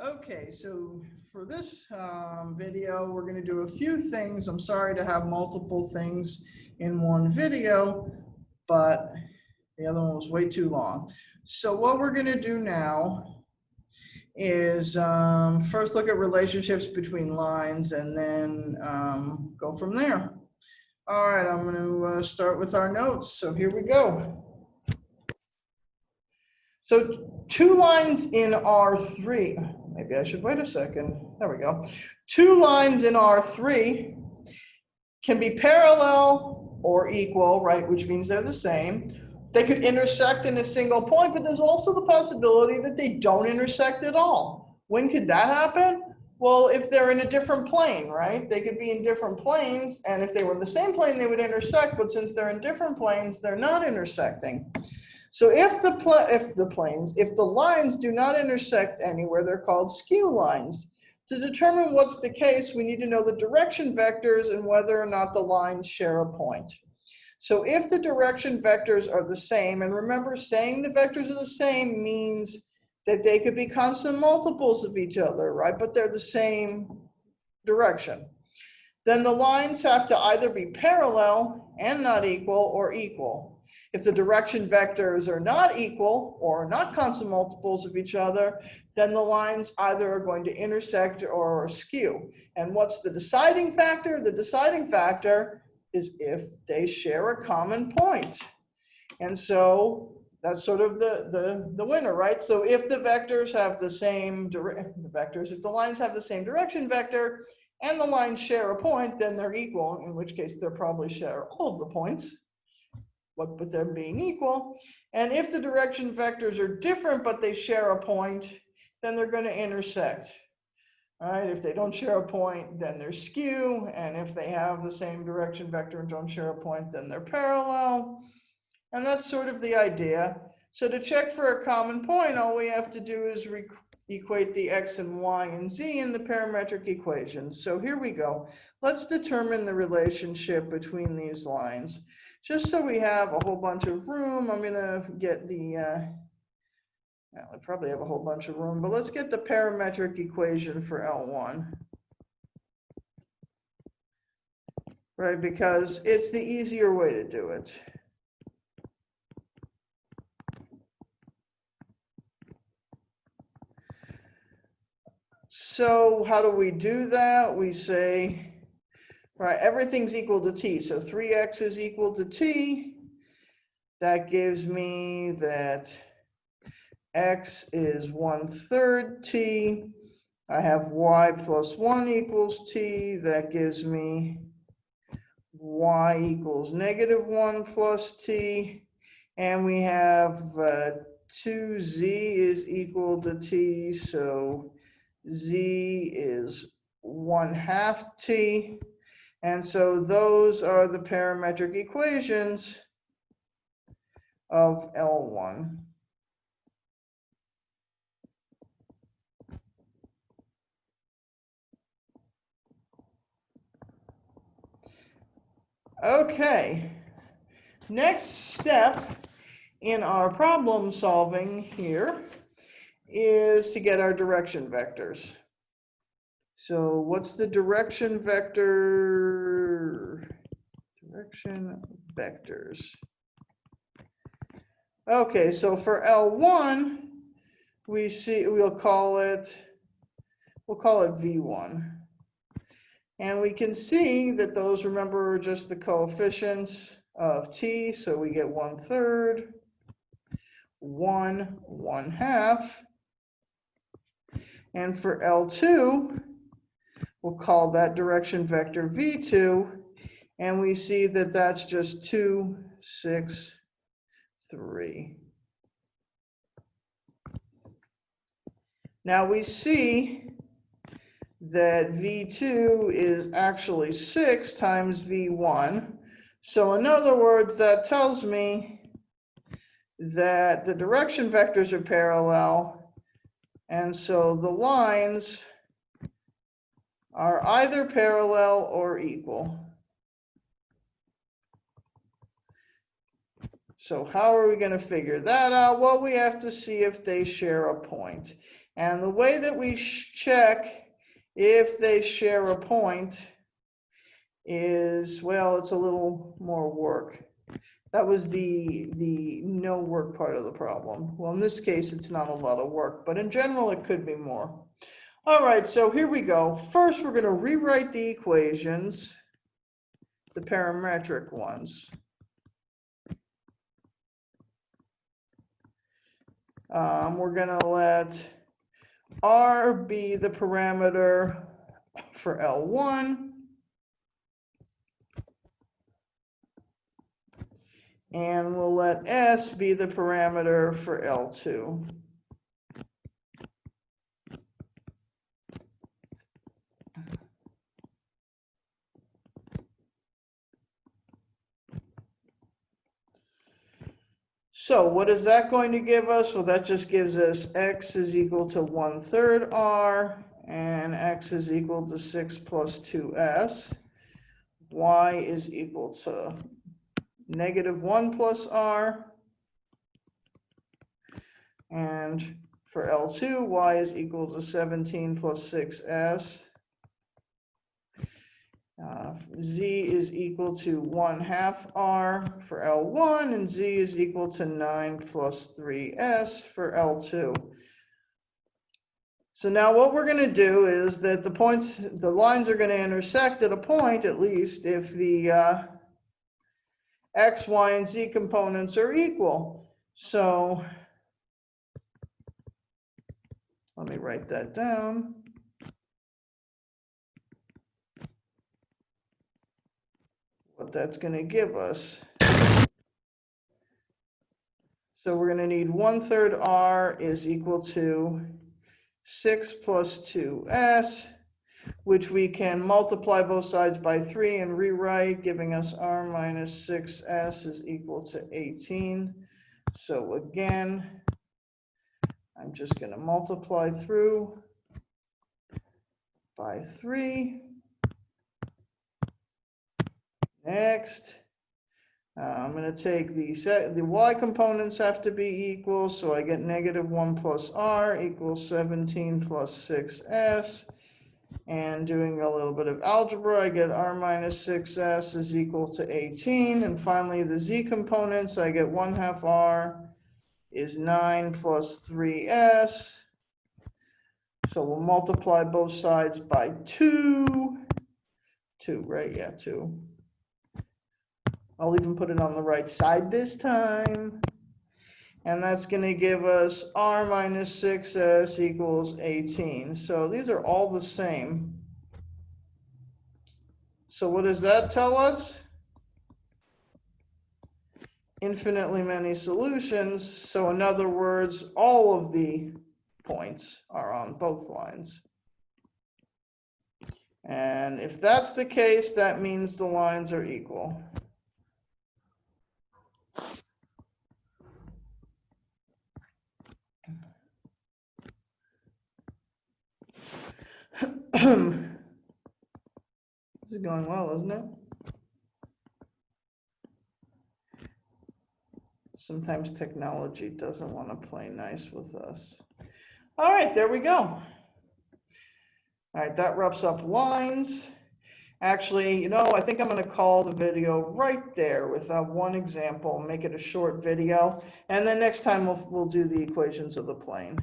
Okay, so for this video, we're going to do a few things. I'm sorry to have multiple things in one video, but the other one was way too long. So what we're going to do now is first look at relationships between lines and then go from there. All right, I'm going to start with our notes. So here we go. So two lines in R3, maybe I should wait a second. There we go. Two lines in R3 can be parallel or equal, right, which means they're the same. They could intersect in a single point, but there's also the possibility that they don't intersect at all. When could that happen? Well, if they're in a different plane, right? They could be in different planes, and if they were in the same plane, they would intersect, but since they're in different planes, they're not intersecting. So if the lines do not intersect anywhere, they're called skew lines. To determine what's the case, we need to know the direction vectors and whether or not the lines share a point. So if the direction vectors are the same, and remember, saying the vectors are the same means that they could be constant multiples of each other, right? But they're the same direction. Then the lines have to either be parallel and not equal, or equal. If the direction vectors are not equal or not constant multiples of each other, then the lines either are going to intersect or skew. And what's the deciding factor? The deciding factor is if they share a common point. And so that's sort of the winner, right? So if the vectors have the same, if the lines have the same direction vector and the lines share a point, then they're equal, in which case they'll probably share all of the points, with them being equal. And if the direction vectors are different, but they share a point, then they're going to intersect. All right, if they don't share a point, then they're skew. And if they have the same direction vector and don't share a point, then they're parallel. And that's sort of the idea. So to check for a common point, all we have to do is equate the x and y and z in the parametric equations. So here we go. Let's determine the relationship between these lines. Just so we have a whole bunch of room, I'm going to get the, I probably have a whole bunch of room, but let's get the parametric equation for L1. Right, because it's the easier way to do it. So how do we do that? We say, right, everything's equal to t. So 3x is equal to t. That gives me that x is 1/3 t. I have y plus 1 equals t. That gives me y equals -1 plus t. And we have 2z is equal to t. So z is 1/2 t. And so those are the parametric equations of L1. Okay, next step in our problem solving here is to get our direction vectors. So what's the direction vector? Direction vectors. Okay, so for L1, we'll call it V1. And we can see that those, remember, are just the coefficients of t. So we get 1/3, 1, 1/2. And for L2, we'll call that direction vector V2. And we see that that's just 2, 6, 3. Now we see that V2 is actually 6 times V1. So in other words, that tells me that the direction vectors are parallel, and so the lines are either parallel or equal. So how are we going to figure that out? Well, we have to see if they share a point. And the way that we check if they share a point is, well, it's a little more work. That was the no work part of the problem. Well, in this case, it's not a lot of work, but in general, it could be more. All right, so here we go. First, we're going to rewrite the equations, the parametric ones. We're going to let R be the parameter for L1. And we'll let S be the parameter for L2. So what is that going to give us? Well, that just gives us X is equal to 1/3 R and X is equal to 6 plus 2S. Y is equal to -1 plus R. And for L2, Y is equal to 17 plus 6S. Z is equal to 1/2 R for L1, and Z is equal to 9 plus 3S for L2. So now what we're going to do is that the lines are going to intersect at a point, at least, if the X, Y, and Z components are equal. So let me write that down. What that's going to give us. So we're going to need 1/3 R is equal to 6 plus 2S, which we can multiply both sides by 3 and rewrite, giving us R minus 6S is equal to 18. So again, I'm just going to multiply through by 3. Next, I'm going to take the Y components have to be equal, so I get -1 plus R equals 17 plus 6S. And doing a little bit of algebra, I get R minus 6S is equal to 18. And finally, the Z components, I get 1/2 R is 9 plus 3S. So we'll multiply both sides by 2. 2, right? Yeah, 2. I'll even put it on the right side this time. And that's going to give us R minus 6S equals 18. So these are all the same. So what does that tell us? Infinitely many solutions. So in other words, all of the points are on both lines. And if that's the case, that means the lines are equal. This is going well, isn't it? Sometimes technology doesn't want to play nice with us. All right, there we go. All right, that wraps up lines. Actually, I think I'm going to call the video right there with one example, make it a short video. And then next time we'll do the equations of the plane.